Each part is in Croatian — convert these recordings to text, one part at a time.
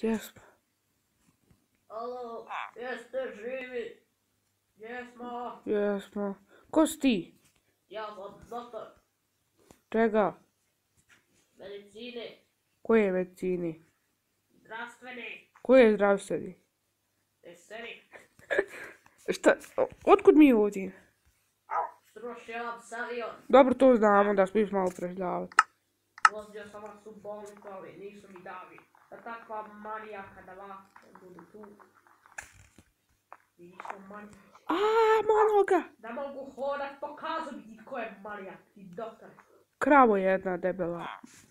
Gdje smo? Alo, jeste živi? Jesmo. Jesmo. Ko si ti? Ja sam doktor Čega? medicine, Koje medicine? zdravstvene, Koje zdravstveni? veseli. Šta? Otkud mi ovdje? Srušio sam avion. Dobro, to znamo da smiješ malo preždavati. Vozio sam vas u bolnicu, ali nisu mi dali. Da takva manijaka da vas budu tu. Vi smo manijaki. Malo ga! Da mogu hodat, pokazat bi ti tko je manijak, ti doktor. Kravo je jedna debela.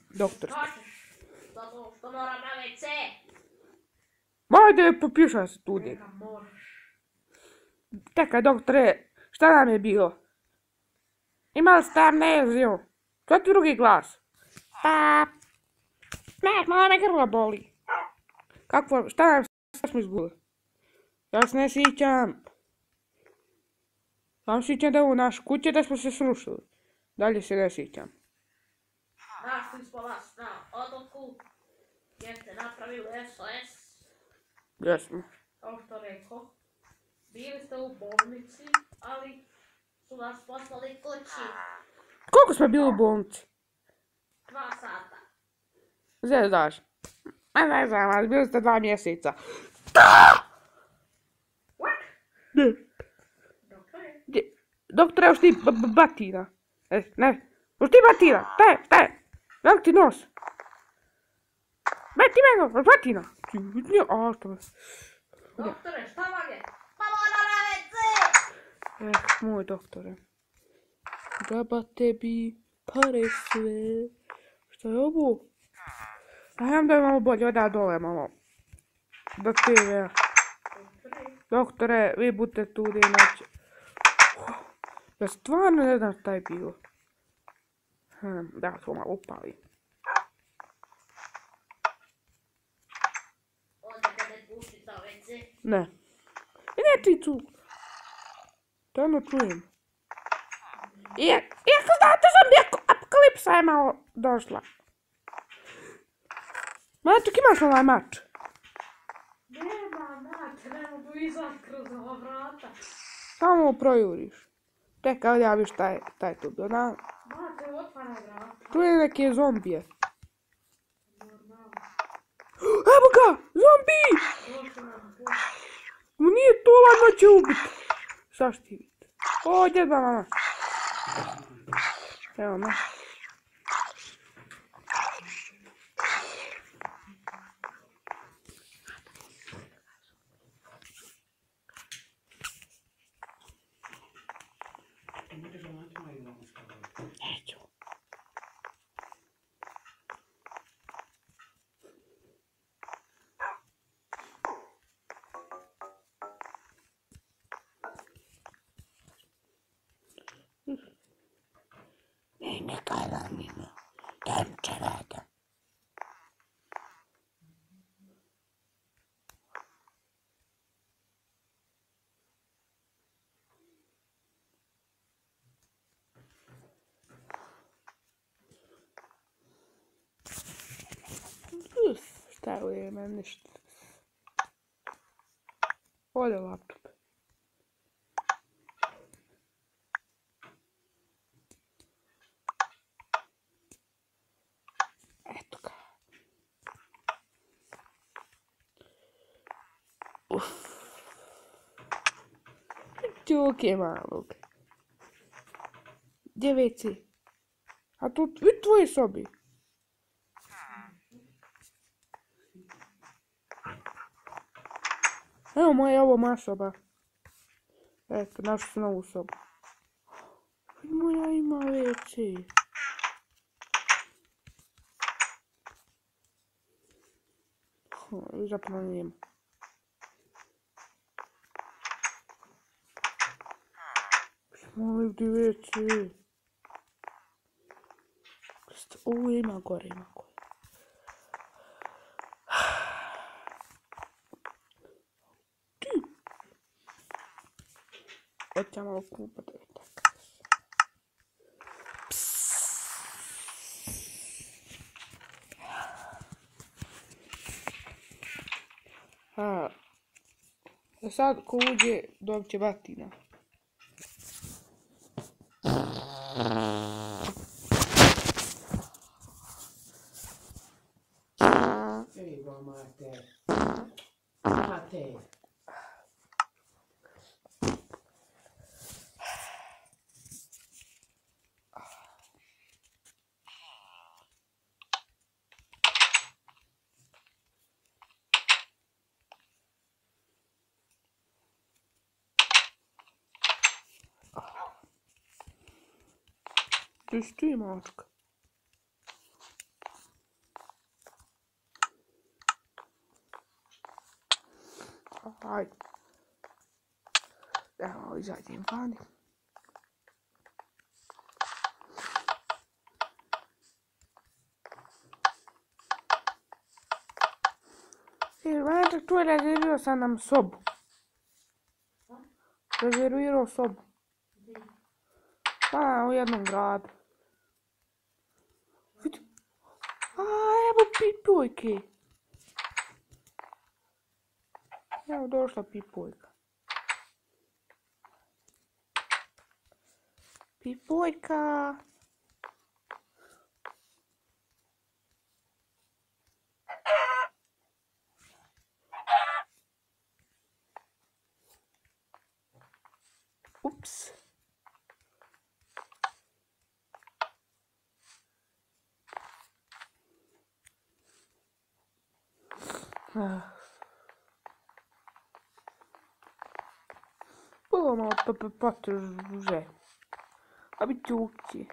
Doktor. Šta ćeš? Zato što moram na WC. Majde, popišaj se tudi. Neka moraš. Čekaj, doktore, šta nam je bilo? Imali ste amneziju. To ti drugi glas. Pa... malo me grlo boli. Kako, šta nam smo izgubili? Ja se ne sjećam. Sam sjećam da je u naš kuće da smo se srušili. Dalje se ne sjećam. Našli smo vas na otoku, gdje ste napravili SOS. Jesmo. Kao što rekao, bili ste u bolnici, ali su vas poslali kući. Koliko smo bili u bolnici? 2 sata. Zezdaš. Ne znam, ali bili ste 2 mjeseca. What? Ne. Doktore? Doktore, još ti batina. Ne. Još ti batina. Staj. Velik ti nos. Ti meni nos, batina. A što? Doktore, šta vam je? Pa moram na WC! Moj doktore. Džaba tebi pare sve. Šta je ovo? Ajam da je malo bolje, odaj dole malo. Da ti je. Doktore, vi budete tu gdje inače. Ja stvarno ne znam šta je bilo. Da, to malo upali. Onda kad ne pušti na WC. Ne. I ne ti tu. Stvarno čujem. Iako znate zombie apokalipsa je malo došla. Maček, imaš ovaj mač? Nema mač, ne mogu izlaz kroz ova vrata. Samo projuriš. Čekaj, odjavi šta je tu bio. Mače, otvara vrata. Čujem neke zombije. Normalno. Evo ga! Zombi! Došli nam tu. Nije to ladno će ubiti. Šta ćeš ti vidjeti? O, djeda mama. Evo me. Neću. Ne karanina. Tančarada. Šta je ovdje, imam ništa. Ovdje laptop. Eto ga. Čuke malog. Gdje WC? A tu vidi tvoje sobi. Evo moja soba. Eto, našli su novu sobu. Moja ima WC. Zapravo nema. Molim ti WC. Ovo ima gore. Hoćemo malo kupati. Sad ko uđe dobit će batina. Evo mater. Mater. Gdje si ti, mačka? Ajde. Evo, izađem vani. Mačak, tu je rezervirao sam nam sobu. Rezervirao sobu. Pa, u jednom gradu. Vidi. A, evo pipojke. Evo došla pipojka. Pipojka. Ups. Bilo malo potrže. A bi ćuki.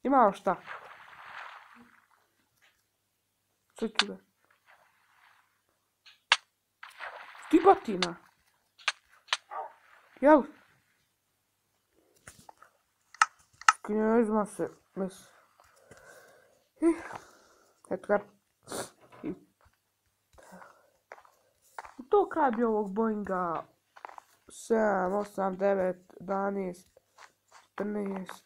Ima još šta? Sve ću ga. Ti batina? Jel? Knjezma se, mislim. Eto ga. To kraj bi ovog Boeinga 7, 8, 9, 11, 14.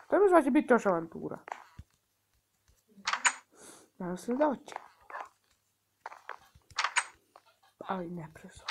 To mislim da će biti još avantura. Nadam se da hoće. Ali ne prezo.